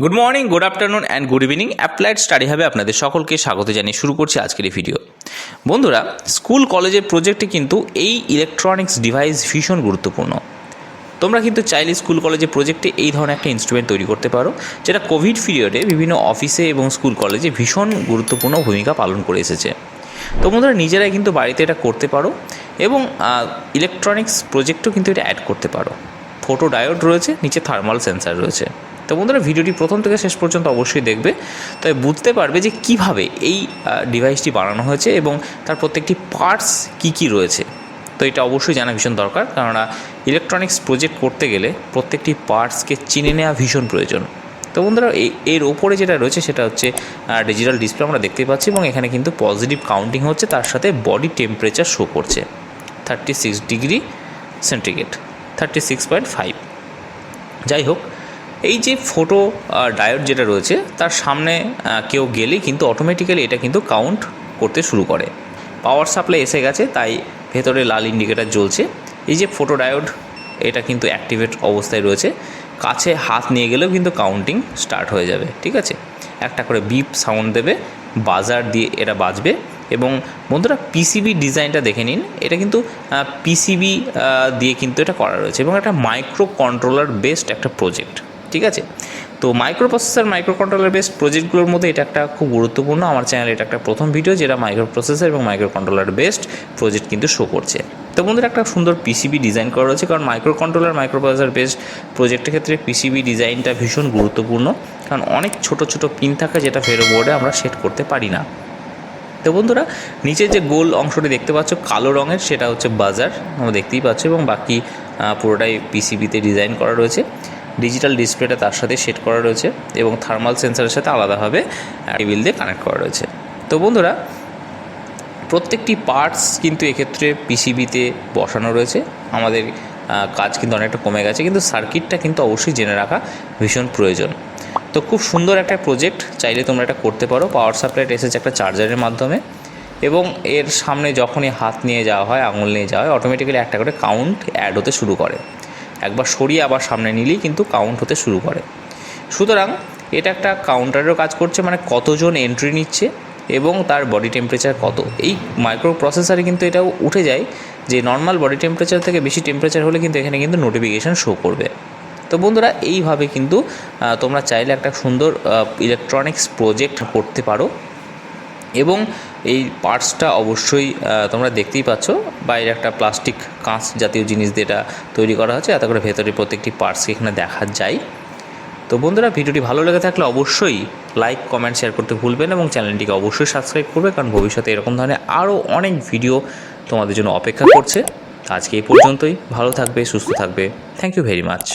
Good morning, good afternoon and good evening. Applied study হাবে আপনাদের সকলকে স্বাগত জানিয়ে শুরু করছি আজকের এই ভিডিও। বন্ধুরা, স্কুল কলেজের প্রজেক্টে কিন্তু এই ইলেকট্রনিক্স ডিভাইস ভীষণ গুরুত্বপূর্ণ। তোমরা কিন্তু চাইলে স্কুল কলেজের প্রজেক্টে এই ধরনের একটা ইনস্ট্রুমেন্ট তৈরি করতে পারো, যেটা কোভিড পিরিয়ডে বিভিন্ন অফিসে এবং স্কুল কলেজে ভীষণ গুরুত্বপূর্ণ ভূমিকা পালন করে এসেছে। তো বন্ধুরা, নিজেরাই কিন্তু বাড়িতে এটা করতে পারো এবং ইলেকট্রনিক্স প্রজেক্টও কিন্তু এটা অ্যাড করতে পারো। ফটো ডায়োড রয়েছে, নিচে থার্মাল সেন্সার রয়েছে। তো বন্ধুরা, ভিডিওটি প্রথম থেকে শেষ পর্যন্ত অবশ্যই দেখবে, তবে বুঝতে পারবে যে কিভাবে এই ডিভাইসটি বানানো হয়েছে এবং তার প্রত্যেকটি পার্টস কী রয়েছে। তো এটা অবশ্যই জানা ভীষণ দরকার, কেননা ইলেকট্রনিক্স প্রজেক্ট করতে গেলে প্রত্যেকটি পার্টসকে চিনে নেওয়া ভীষণ প্রয়োজন। তো বন্ধুরা, এর ওপরে যেটা রয়েছে সেটা হচ্ছে ডিজিটাল ডিসপ্লে আমরা দেখতেই পাচ্ছি, এবং এখানে কিন্তু পজিটিভ কাউন্টিং হচ্ছে, তার সাথে বডি টেম্পারেচার শো করছে 36 ডিগ্রি সেন্টিগ্রেড, 36.5। যাই হোক, এই যে ফটো ডায়োড যেটা রয়েছে তার সামনে কেউ গেলেই কিন্তু অটোমেটিক্যালি এটা কিন্তু কাউন্ট করতে শুরু করে। পাওয়ার সাপ্লাই এসে গেছে, তাই ভেতরে লাল ইন্ডিকেটার জ্বলছে। এই যে ফটো ডায়োড, এটা কিন্তু অ্যাক্টিভেট অবস্থায় রয়েছে। কাছে হাত নিয়ে গেলেও কিন্তু কাউন্টিং স্টার্ট হয়ে যাবে। ঠিক আছে, একটা করে বিপ সাউন্ড দেবে, বাজার দিয়ে এটা বাজবে। এবং বন্ধুরা, পিসিবি ডিজাইনটা দেখে নিন, এটা কিন্তু পিসিবি দিয়ে কিন্তু এটা করা রয়েছে, এবং একটা মাইক্রো কন্ট্রোলার বেসড একটা প্রজেক্ট। ঠিক আছে, তো microprocessor, microcontroller based প্রজেক্টগুলোর মধ্যে এটা একটা খুব গুরুত্বপূর্ণ। আমার চ্যানেলে এটা একটা প্রথম ভিডিও যেটা মাইক্রো প্রসেসর এবং মাইক্রো কন্ট্রোলার বেসড প্রজেক্ট কিন্তু শো করছে। তো বন্ধুরা, একটা সুন্দর পিসিবি ডিজাইন করা রয়েছে, কারণ micro controller, micro processor based প্রজেক্টের ক্ষেত্রে পিসিবি ডিজাইনটা ভীষণ গুরুত্বপূর্ণ, কারণ অনেক ছোট ছোট পিন থাকে যেটা ফেরো বোর্ডে আমরা সেট করতে পারি না। তো বন্ধুরা, নিচে যে গোল অংশটি দেখতে পাচ্ছ কালো রঙের, সেটা হচ্ছে বাজার, আমরা দেখতেই পাচ্ছ, এবং বাকি পুরোটাই পিসিবিতে ডিজাইন করা রয়েছে। ডিজিটাল ডিসপ্লেটা তার সাথে সেট করা রয়েছে, এবং থার্মাল সেন্সারের সাথে আলাদাভাবে কেবল দিয়ে কানেক্ট করা রয়েছে। তো বন্ধুরা, প্রত্যেকটি পার্টস কিন্তু এক্ষেত্রে পিসিবিতে বসানো রয়েছে। আমাদের কাজ কিন্তু অনেকটা কমে গেছে, কিন্তু সার্কিটটা কিন্তু অবশ্যই জেনে রাখা ভীষণ প্রয়োজন। তো খুব সুন্দর একটা প্রজেক্ট, চাইলে তোমরা এটা করতে পারো। পাওয়ার সাপ্লাইটা এসেছে একটা চার্জারের মাধ্যমে, এবং এর সামনে যখনই হাত নিয়ে যাওয়া হয়, আঙুল নিয়ে যাওয়া হয়, অটোমেটিক্যালি একটা করে কাউন্ট অ্যাড হতে শুরু করে। একবার সরিয়ে আবার সামনে নিলেই কিন্তু কাউন্ট হতে শুরু করে। সুতরাং এটা একটা কাউন্টারেরও কাজ করছে, মানে কতজন এন্ট্রি নিচ্ছে এবং তার বডি টেম্পারেচার কত। এই মাইক্রো প্রসেসরে কিন্তু এটাও উঠে যায় যে নর্মাল বডি টেম্পারেচার থেকে বেশি টেম্পারেচার হলে কিন্তু এখানে কিন্তু নোটিফিকেশান শো করবে। তো বন্ধুরা, এইভাবে কিন্তু তোমরা চাইলে একটা সুন্দর ইলেকট্রনিক্স প্রজেক্ট করতে পারো। এবং এই পার্টসটা অবশ্যই তোমরা দেখতেই পাচ্ছ, বাইরে একটা প্লাস্টিক কাঁচ জাতীয় জিনিস দিয়ে এটা তৈরি করা হচ্ছে, এত করে ভেতরে প্রত্যেকটি পার্টসকে এখানে দেখা যায়। তো বন্ধুরা, ভিডিওটি ভালো লেগে থাকলে অবশ্যই লাইক, কমেন্ট, শেয়ার করতে ভুলবেন, এবং চ্যানেলটিকে অবশ্যই সাবস্ক্রাইব করবে, কারণ ভবিষ্যতে এরকম ধরনের আরও অনেক ভিডিও তোমাদের জন্য অপেক্ষা করছে। আজকে এই পর্যন্তই। ভালো থাকবে, সুস্থ থাকবে। Thank you very much.